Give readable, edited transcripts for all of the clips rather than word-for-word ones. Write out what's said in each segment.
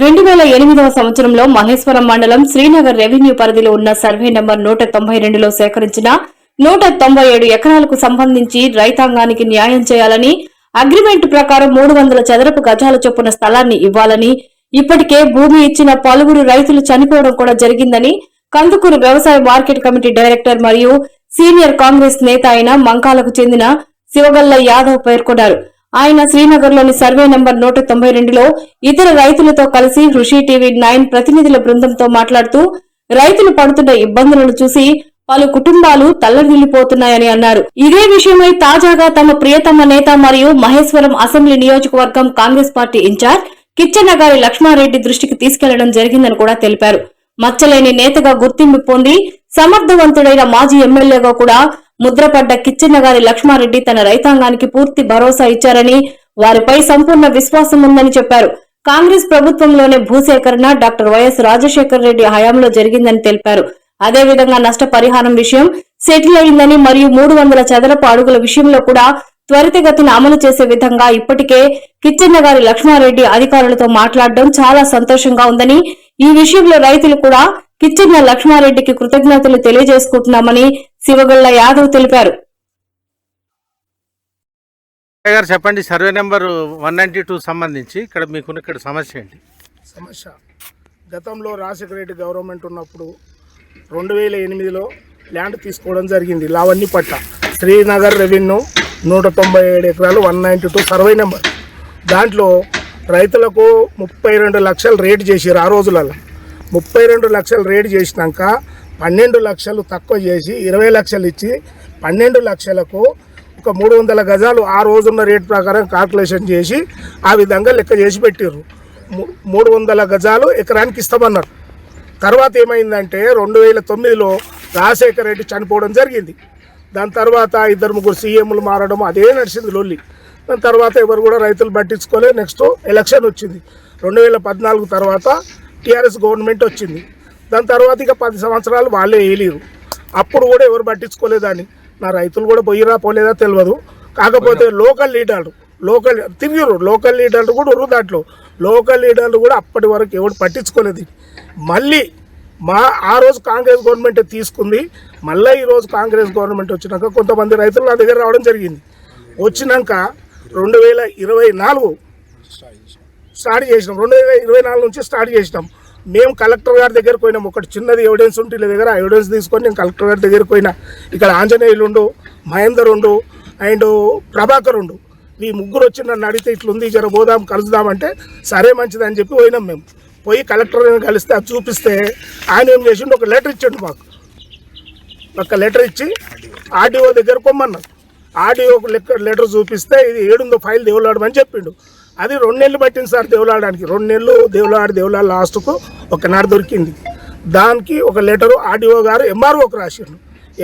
2008వ సంవత్సరంలో మహేశ్వరం మండలం శ్రీనగర్ రెవెన్యూ పరిధిలో ఉన్న సర్వే నంబర్ 192లో సేకరించిన 197 ఎకరాలకు సంబంధించి రైతాంగానికి న్యాయం చేయాలని, అగ్రిమెంట్ ప్రకారం 300 చదరపు గజాల చొప్పున స్థలాన్ని ఇవ్వాలని, ఇప్పటికే భూమి ఇచ్చిన పలువురు రైతులు చనిపోవడం కూడా జరిగిందని కందుకూరు వ్యవసాయ మార్కెట్ కమిటీ డైరెక్టర్ మరియు సీనియర్ కాంగ్రెస్ నేత అయిన మంకాలకు చెందిన శివగల్ల యాదవ్ పేర్కొన్నారు. ఆయన శ్రీనగర్లోని సర్వే నంబర్ 192లో ఇతర రైతులతో కలిసి కృషి టీవీ 9 ప్రతినిధుల బృందంతో మాట్లాడుతూ రైతులు పడుతున్న ఇబ్బందులను చూసి పలు కుటుంబాలు తల్లడిల్లిపోతున్నాయని అన్నారు. ఇదే విషయమై తాజాగా తమ ప్రియతమ నేత మరియు మహేశ్వరం అసెంబ్లీ నియోజకవర్గం కాంగ్రెస్ పార్టీ ఇన్ఛార్జ్ కిచ్చెన్నగారి లక్ష్మారెడ్డి దృష్టికి తీసుకెళ్లడం జరిగిందని కూడా తెలిపారు. మచ్చలేని నేతగా గుర్తింపు పొంది సమర్థవంతుడైన మాజీ ఎమ్మెల్యేగా కూడా ముద్రపడ్డ కిచ్చెన్నగారి లక్ష్మారెడ్డి తన రైతాంగానికి పూర్తి భరోసా ఇచ్చారని, వారిపై సంపూర్ణ విశ్వాసం ఉందని చెప్పారు. కాంగ్రెస్ ప్రభుత్వంలోనే భూసేకరణ డాక్టర్ వైఎస్ రాజశేఖర రెడ్డి హయాంలో జరిగిందని తెలిపారు. అదేవిధంగా నష్టపరిహారం విషయం సెటిల్ అయిందని మరియు 300 చదరపు అడుగుల విషయంలో కూడా త్వరితగతిన అమలు చేసే విధంగా ఇప్పటికే కిచ్చెన్నగారి లక్ష్మారెడ్డి అధికారులతో మాట్లాడడం చాలా సంతోషంగా ఉందని, ఈ విషయంలో రైతులు కూడా కిచ్చెన్న లక్ష్మారెడ్డికి కృతజ్ఞతలు తెలియజేసుకుంటున్నామని శివగల్ల యాదవ్ తెలిపారు. చెప్పండి, సర్వే నెంబర్ 192 సంబంధించి ఇక్కడ మీకున్న ఇక్కడ సమస్య ఏంటి? సమస్య గతంలో రాజశేఖర రెడ్డి గవర్నమెంట్ ఉన్నప్పుడు 2008లో ల్యాండ్ తీసుకోవడం జరిగింది. లావణ్య పట్ట శ్రీనగర్ రెవెన్యూ 197 ఎకరాలు 192 సర్వే నెంబర్. దాంట్లో రైతులకు 32 లక్షలు రేటు చేసారు. ఆ రోజులలో 32 లక్షలు రేటు చేసినాక 12 లక్షలు తక్కువ చేసి 20 లక్షలు ఇచ్చి 12 లక్షలకు ఒక 300 గజాలు ఆ రోజున్న రేటు ప్రకారం కాల్కులేషన్ చేసి ఆ విధంగా లెక్క చేసి పెట్టారు. 300 గజాలు ఎకరానికి ఇస్తామన్నారు. తర్వాత ఏమైందంటే 2009లో రాజశేఖర రెడ్డి చనిపోవడం జరిగింది. దాని తర్వాత 2-3 సీఎంలు మారడం అదే నడిచింది లొల్లి. దాని తర్వాత ఎవరు కూడా రైతులు పట్టించుకోలే. నెక్స్ట్ ఎలక్షన్ వచ్చింది 2014 తర్వాత టీఆర్ఎస్ గవర్నమెంట్ వచ్చింది. దాని తర్వాత ఇక 10 సంవత్సరాలు వాళ్ళే వేయలేరు. అప్పుడు కూడా ఎవరు పట్టించుకోలేదని, నా రైతులు కూడా పోయిరా పోలేదా తెలియదు. కాకపోతే లోకల్ లీడర్లు తిరిగిరు. లోకల్ లీడర్లు కూడా ఉన్నారు. దాంట్లో లోకల్ లీడర్లు కూడా అప్పటి వరకు ఎవరు పట్టించుకోలేదు. మళ్ళీ ఆ రోజు కాంగ్రెస్ గవర్నమెంట్ తీసుకుంది. మళ్ళీ ఈరోజు కాంగ్రెస్ గవర్నమెంట్ వచ్చినాక కొంతమంది రైతులు నా దగ్గర రావడం జరిగింది. వచ్చినాక 2024 స్టార్ట్ చేసినాం. 2024 నుంచి స్టార్ట్ చేసినాం. మేము కలెక్టర్ గారి దగ్గరకు పోయినాం. ఒకటి చిన్నది ఎవిడెన్స్ ఉంటే వీళ్ళ దగ్గర ఎవిడెన్స్ తీసుకొని నేను కలెక్టర్ గారి దగ్గరకు పోయినా. ఇక్కడ ఆంజనేయులు ఉండు, మహేందర్ ఉండు అండ్ ప్రభాకర్ ఉండు, ఈ ముగ్గురు వచ్చి నన్ను అడిగితే ఇట్లుంది జర పోదాం కలుద్దామంటే సరే మంచిది అని చెప్పి పోయినాం. మేము పోయి కలెక్టర్ కలిస్తే అది చూపిస్తే ఆయన ఏం చేసిండు, ఒక లెటర్ ఇచ్చిండు మాకు. ఒక లెటర్ ఇచ్చి ఆర్డీఓ దగ్గర పొమ్మన్నారు. ఆర్డీఓ లెటర్ చూపిస్తే ఇది 7 ఫైల్ దేవులాడమని చెప్పిండు. అది 2 నెలలు పట్టింది సార్ దేవులాడడానికి. 2 నెలలు దేవులాడి లాస్ట్కు ఒకనాడు దొరికింది. దానికి ఒక లెటరు ఆర్డీఓ గారు ఎంఆర్ఓకి రాసిండు.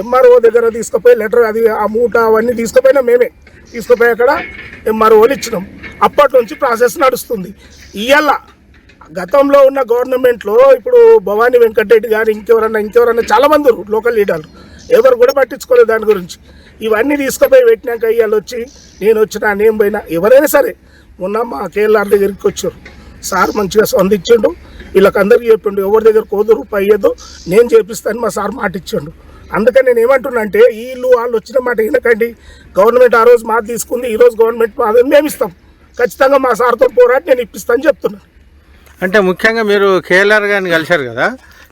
ఎంఆర్ఓ దగ్గర తీసుకుపోయి లెటర్ అది ఆ మూట అవన్నీ తీసుకుపోయినా మేమే తీసుకుపోయి అక్కడ ఎంఆర్ఓలు ఇచ్చినాం. అప్పటి నుంచి ప్రాసెస్ నడుస్తుంది. ఇవాళ గతంలో ఉన్న గవర్నమెంట్లో ఇప్పుడు భవానీ వెంకటరెడ్డి గారు ఇంకెవరన్నా చాలామంది లోకల్ లీడర్లు ఎవరు కూడా పట్టించుకోలేదు దాని గురించి. ఇవన్నీ తీసుకుపోయి పెట్టినాక ఇవాళ వచ్చి నేను వచ్చినా నేను పోయినా ఎవరైనా సరే మొన్న మా కేఎల్ఆర్ దగ్గరికి వచ్చారు. సార్ మంచిగా స్పందించిండు. వీళ్ళకందరికీ చెప్పిండు ఎవరి దగ్గర ₹1 అయ్యేదో నేను చేపిస్తాను మా సార్ మాట ఇచ్చిండు. అందుకని నేను ఏమంటున్నా అంటే వీళ్ళు వాళ్ళు వచ్చిన మాట వినకండి. గవర్నమెంట్ ఆ రోజు మాట తీసుకుంది, ఈరోజు గవర్నమెంట్ మాట మేము ఇస్తాం. ఖచ్చితంగా మా సార్తో పోరాటి నేను ఇప్పిస్తాను చెప్తున్నాను. అంటే ముఖ్యంగా మీరు కేఎల్ఆర్ గారిని కలిశారు కదా,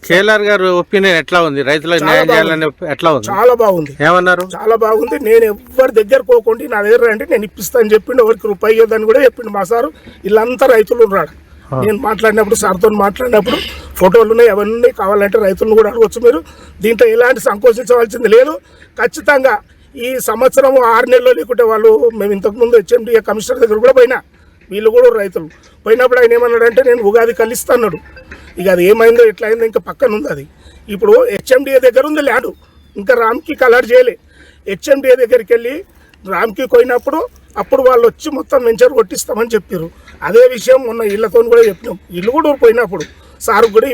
కేఎల్ఆర్ గారు ఒపీనియన్ ఎట్లా ఉంది? రైతులకు న్యాయం చేయాలని ఎట్లా ఉంది? చాలా బాగుంది. ఏమన్నారు? చాలా బాగుంది. నేను ఎవరి దగ్గర పోకుండా నా దగ్గర అంటే నేను ఇప్పిస్తాను చెప్పిండు. ఎవరికి ₹1 ఇవ్వదని కూడా చెప్పిండు మా సారు. వీళ్ళంతా రైతులు ఉన్నాడు. నేను మాట్లాడినప్పుడు సార్తో మాట్లాడినప్పుడు ఫోటోలు ఉన్నాయి, అవన్నీ ఉన్నాయి. కావాలంటే రైతులను కూడా అడగవచ్చు మీరు. దీంట్లో ఎలాంటి సంకోచించవలసింది లేదు. ఖచ్చితంగా ఈ సంవత్సరం 6 నెలలు లేకుంటే వాళ్ళు మేము ఇంతకుముందు హెచ్ఎండిఏ కమిషనర్ దగ్గర కూడా పోయినా, వీళ్ళు కూడా రైతులు పోయినప్పుడు ఆయన ఏమన్నాడంటే నేను ఉగాది కలిస్తాన్నాడు. ఇక అది ఏమైందో ఎట్లా అయిందో ఇంకా పక్కన ఉంది. అది ఇప్పుడు హెచ్ఎండిఏ దగ్గర ఉంది ల్యాండ్, ఇంకా రామ్కి కలర్ చేయలే. హెచ్ఎండిఏ దగ్గరికి వెళ్ళి రామ్కి పోయినప్పుడు అప్పుడు వాళ్ళు వచ్చి మొత్తం వెంచర్ కొట్టిస్తామని చెప్పారు. అదే విషయం మొన్న ఇళ్ళతో కూడా చెప్పినాం. ఇల్లు కూడా పోయినప్పుడు సార్ కూడా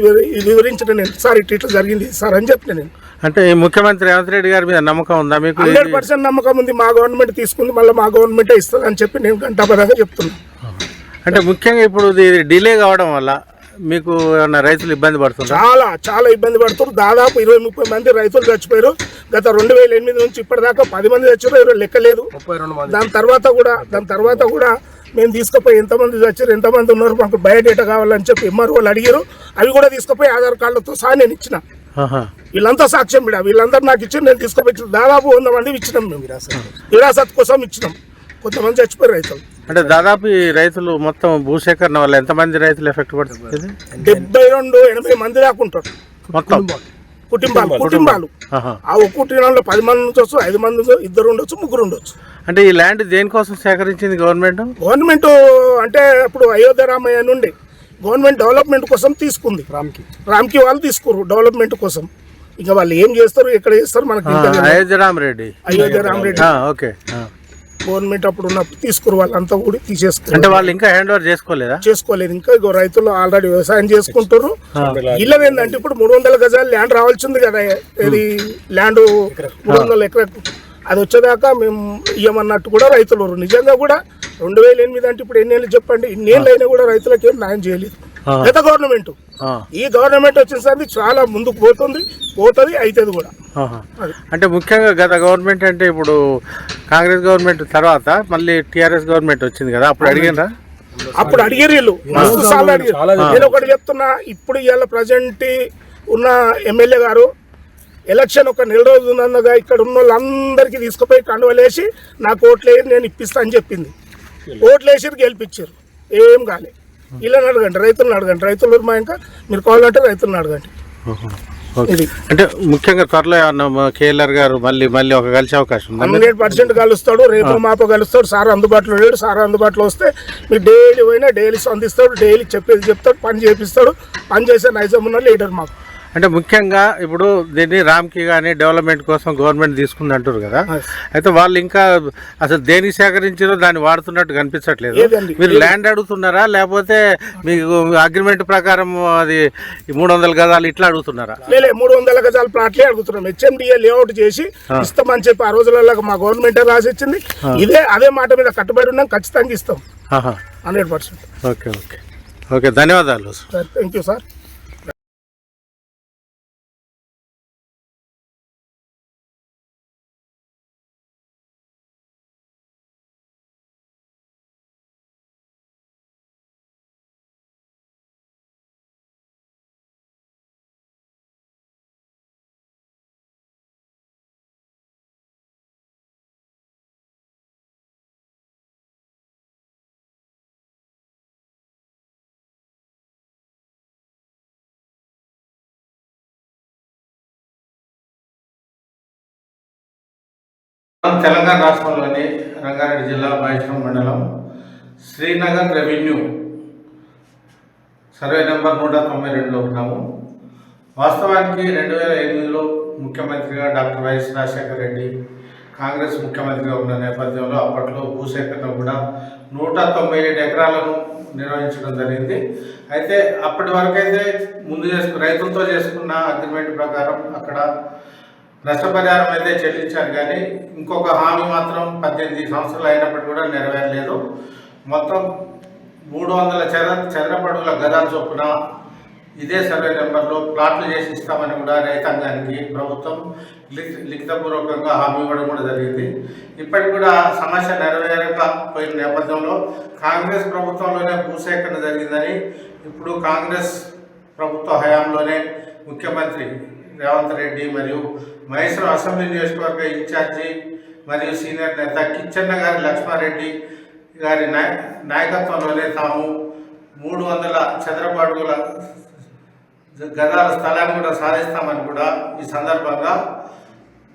వివరించిన నేను, సార్ ఇట్లా జరిగింది సార్ అని చెప్పిన నేను. అంటే ముఖ్యమంత్రి రేవంత్ రెడ్డి గారి మీద నమ్మకం ఉందా మీకు? 100% నమ్మకం ఉంది. మా గవర్నమెంట్ తీసుకుంది, మళ్ళీ మా గవర్నమెంటే ఇస్తుంది అని చెప్పి నేను గంటాపదంగా చెప్తున్నాను. అంటే ముఖ్యంగా ఇప్పుడు ఇది డిలే కావడం వల్ల మీకు ఏమన్నా రైతులు ఇబ్బంది పడుతున్నారు? చాలా చాలా ఇబ్బంది పడుతున్నారు. దాదాపు 20-30 మంది రైతులు చచ్చిపోయారు. గత 2008 నుంచి ఇప్పటిదాకా 10 మంది చచ్చారు, ఎవరు లెక్కలేదు. దాని తర్వాత కూడా మేము తీసుకుపోయి ఎంతమంది చచ్చారు, ఎంతమంది ఉన్నారు, మాకు బయోడేటా కావాలని చెప్పి ఎంఆర్ఓలు అడిగారు. అవి కూడా తీసుకుపోయి ఆధార్ కార్డులతో సహా నేను ఇచ్చిన. వీళ్ళంతా సాక్ష్యం వీళ్ళందరూ నాకు ఇచ్చి నేను తీసుకుపోయి దాదాపు 100 మంది ఇచ్చినాం. మేము విరాసత్ కోసం ఇచ్చినాం. కొంతమంది చచ్చిపోయారు రైతులు. అంటే దాదాపు ఈ రైతులు మొత్తం భూసేకరణ వల్ల ఎంతమంది రైతులు ఎఫెక్ట్ పడుతుంది? 72-80 మంది దాకా ఉంటారు మొత్తం కుటుంబాలు. ఆ ఒక్క కుటుంబంలో 10 మంది ఉండొచ్చు, 5 మంది ఉండొచ్చు, 2 ఉండొచ్చు, 3 ఉండొచ్చు. అంటే ఈ ల్యాండ్ దేనికోసం సేకరించింది గవర్నమెంట్? అంటే ఇప్పుడు అయోధ్య రామయ్య నుండి గవర్నమెంట్ డెవలప్మెంట్ కోసం తీసుకుంది. రామ్కి వాళ్ళు తీసుకురు డెవలప్మెంట్ కోసం. ఇంకా వాళ్ళు ఏం చేస్తారు, ఎక్కడ చేస్తారు మనకి అయోధ్య రామరెడ్డి ఓకే. గవర్నమెంట్ అప్పుడు ఉన్నప్పుడు తీసుకురు, వాళ్ళంతా కూడా తీసేసుకున్నారు. అంటే వాళ్ళు ఇంకా హ్యాండ్ ఓవర్ చేసుకోలేదు. ఇంకా రైతులు ఆల్రెడీ వ్యవసాయం చేసుకుంటారు. ఇళ్ళ ఏంటంటే ఇప్పుడు 300 గజాలు ల్యాండ్ రావాల్సింది కదా. ఇది ల్యాండ్ 300 ఎకరాలు అది వచ్చేదాకా మేము ఇయ్యమన్నట్టు కూడా రైతులు నిజంగా కూడా 2008 అంటే ఇప్పుడు ఎన్నేళ్ళు చెప్పండి, ఇన్నేళ్ళు అయినా కూడా రైతులకు ఏం న్యాయం చేయలేదు గత గవర్నమెంట్. ఈ గవర్నమెంట్ వచ్చినసరికి చాలా ముందుకు పోతుంది, అవుతుంది కూడా. అంటే ముఖ్యంగా గత గవర్నమెంట్ అంటే ఇప్పుడు కాంగ్రెస్ గవర్నమెంట్ తర్వాత మళ్ళీ టీఆర్ఎస్ గవర్నమెంట్ వచ్చింది కదా, అప్పుడు అడిగినరా? అప్పుడు అడిగారు వీళ్ళు, మస్తు సార్లు అడిగారు. నేను ఒకటి చెప్తున్నా, ఇప్పుడు ఇవాళ ప్రజెంట్ ఉన్న ఎమ్మెల్యే గారు ఎలక్షన్ ఒక 4 రోజులు ఉన్నగా ఇక్కడ ఉన్న వాళ్ళందరికీ తీసుకుపోయి కండువలేసి నాకు ఓట్లేసి నేను ఇప్పిస్తా అని చెప్పింది. ఓట్లేసి గెలిపించారు, ఏం కాలే. వీళ్ళని అడగండి, రైతులను అడగండి. రైతులు మా ఇంకా మీరు కావాలంటే రైతులను అడగండి. అంటే ముఖ్యంగా త్వరలో కేఎల్ఆర్ గారు మళ్ళీ ఒక కలిసే అవకాశం 100% కలుస్తాడు. రేపు మాప కలుస్తాడు. సార్ అందుబాటులో లేడు. సార్ అందుబాటులో వస్తే మీరు డైలీ పోయినా డైలీ స్పందిస్తాడు, డైలీ చెప్పేది చెప్తాడు, పని చేపిస్తాడు. పని చేసే నైజం ఉన్న లీడర్ మాకు. అంటే ముఖ్యంగా ఇప్పుడు దీన్ని రామ్కి కానీ డెవలప్మెంట్ కోసం గవర్నమెంట్ తీసుకుంది అంటారు కదా, అయితే వాళ్ళు ఇంకా అసలు దేనికి సేకరించారో దాన్ని వాడుతున్నట్టు కనిపించట్లేదు. మీరు ల్యాండ్ అడుగుతున్నారా, లేకపోతే మీకు అగ్రిమెంట్ ప్రకారం అది 300 గజాలు ఇట్లా అడుగుతున్నారా? 300 గజాల ప్లాట్లే అడుగుతున్నాం. హెచ్ఎండిఏ లేఅవుట్ చేసి ఇస్తామని చెప్పి ఆ రోజులలో మా గవర్నమెంట్ రాసి ఇచ్చింది. అదే మాట మీద కట్టుబడి ఉన్నాం, ఖచ్చితంగా ఇస్తాం 100%. ఓకే ఓకే ఓకే, ధన్యవాదాలు sir. Thank you sir. Telangana రాష్ట్రంలోని రంగారెడ్డి జిల్లా మహేశ్వరం మండలం శ్రీనగర్ రెవెన్యూ సర్వే నెంబర్ 192లో ఉన్నాము. వాస్తవానికి 2008లో ముఖ్యమంత్రిగా డాక్టర్ వైఎస్ రాజశేఖర రెడ్డి కాంగ్రెస్ ముఖ్యమంత్రిగా ఉన్న నేపథ్యంలో అప్పట్లో భూసేకరణ కూడా 197 ఎకరాలను నిర్వహించడం జరిగింది. అయితే అప్పటి వరకైతే రైతులతో చేసుకున్న అగ్రిమెంట్ ప్రకారం అక్కడ నష్టపరిహారం అయితే చెల్లించారు, కానీ ఇంకొక హామీ మాత్రం 18 సంవత్సరాలు అయినప్పటికీ కూడా నెరవేరలేదు. మొత్తం 300 చదరపడుగుల గదాల చొప్పున ఇదే సర్వే నెంబర్లో ప్లాట్లు చేసి ఇస్తామని కూడా రైతాంగానికి ప్రభుత్వం లిఖితపూర్వకంగా హామీ ఇవ్వడం కూడా జరిగింది. ఇప్పటికి కూడా సమస్య నెరవేరకపోయిన నేపథ్యంలో కాంగ్రెస్ ప్రభుత్వంలోనే భూసేకరణ జరిగిందని, ఇప్పుడు కాంగ్రెస్ ప్రభుత్వ హయాంలోనే ముఖ్యమంత్రి రేవంత్ రెడ్డి మరియు మహేశ్వరం అసెంబ్లీ నియోజకవర్గ ఇన్ఛార్జి మరియు సీనియర్ నేత కిచ్చన్న గారి లక్ష్మారెడ్డి గారి నాయకత్వంలోనే తాము 300 చదరపు అడుగుల గదాల స్థలాన్ని కూడా సాధిస్తామని కూడా ఈ సందర్భంగా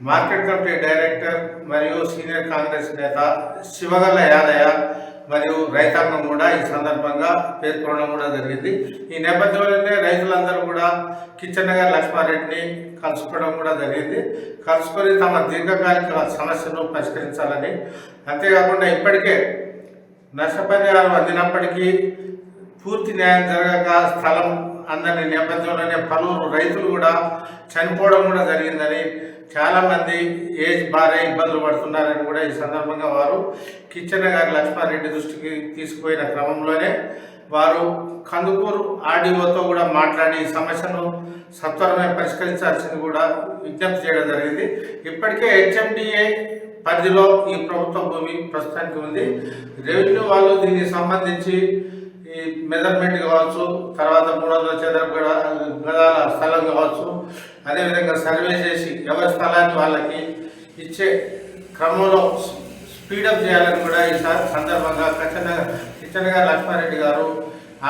మార్కెట్ కమిటీ డైరెక్టర్ మరియు సీనియర్ కాంగ్రెస్ నేత శివగల్ల యాదయ్య మరియు రైతాంగం కూడా ఈ సందర్భంగా పేర్కొనడం కూడా జరిగింది. ఈ నేపథ్యంలోనే రైతులందరూ కూడా కిచ్చన్న గారి లక్ష్మారెడ్డిని కలుసుకోవడం కూడా జరిగింది. కలుసుకొని తమ దీర్ఘకాలిక సమస్యను పరిష్కరించాలని, అంతేకాకుండా ఇప్పటికే నష్టపరిహారం అందినప్పటికీ పూర్తి న్యాయం జరగక స్థలం అందని నేపథ్యంలోనే పలువురు రైతులు కూడా చనిపోవడం కూడా జరిగిందని, చాలామంది ఏజ్ బారే ఇబ్బందులు పడుతున్నారని కూడా ఈ సందర్భంగా వారు కిచ్చెన్న గారి లక్ష్మారెడ్డి దృష్టికి తీసుకుపోయిన క్రమంలోనే వారు కందుకూరు ఆర్డీఓతో కూడా మాట్లాడి ఈ సమస్యను సత్వరమే పరిష్కరించాల్సింది కూడా విజ్ఞప్తి చేయడం జరిగింది. ఇప్పటికే హెచ్ఎండిఏ పరిధిలో ఈ ప్రభుత్వ భూమి ప్రస్తుతానికి ఉంది. రెవెన్యూ వాళ్ళు దీనికి సంబంధించి ఈ మెజర్మెంట్ కావచ్చు, తర్వాత 300 చదరపు గదాల స్థలం కావచ్చు, అదేవిధంగా సర్వే చేసి ఎవరి స్థలాన్ని వాళ్ళకి ఇచ్చే క్రమంలో స్పీడప్ చేయాలని కూడా ఈ సందర్భంగా కిచ్చెన్న గారి లక్ష్మారెడ్డి గారు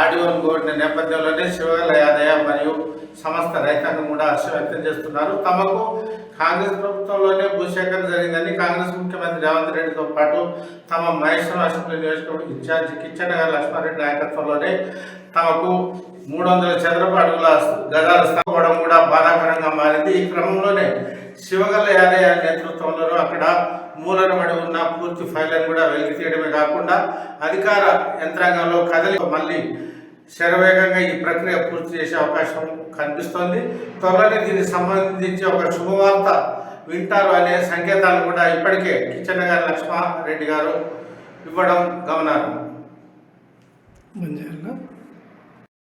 ఆర్డీఓను కోరిన నేపథ్యంలోనే శివగల యాదయ్య మరియు సమస్త రైతాంగం కూడా హర్షం వ్యక్తం చేస్తున్నారు. తమకు కాంగ్రెస్ ప్రభుత్వంలోనే భూసేకరణ జరిగిందని కాంగ్రెస్ ముఖ్యమంత్రి రేవంత్ రెడ్డితో పాటు తమ మహేశ్వరం అసెంబ్లీ నియోజకవర్గం ఇన్ఛార్జి కిచ్చెన్న గారి లక్ష్మారెడ్డి నాయకత్వంలోనే తమకు 300 చదరపు అడుగుల గదాల స్థాపడం కూడా బాధాకరంగా మారింది. ఈ క్రమంలోనే శివగల్ల యాదయ్య నేతృత్వంలోనూ అక్కడ మూలనబడి ఉన్న పూర్తి ఫైళ్లను కూడా వెలికి తీయడమే కాకుండా అధికార యంత్రాంగంలో కదలి మళ్ళీ శరవేగంగా ఈ ప్రక్రియ పూర్తి చేసే అవకాశం కనిపిస్తోంది. త్వరలోనే దీనికి సంబంధించి ఒక శుభవార్త వింటారు అనే సంకేతాలు కూడా ఇప్పటికే కిచ్చెన్న గారి లక్ష్మారెడ్డి గారు ఇవ్వడం గమనార్హం.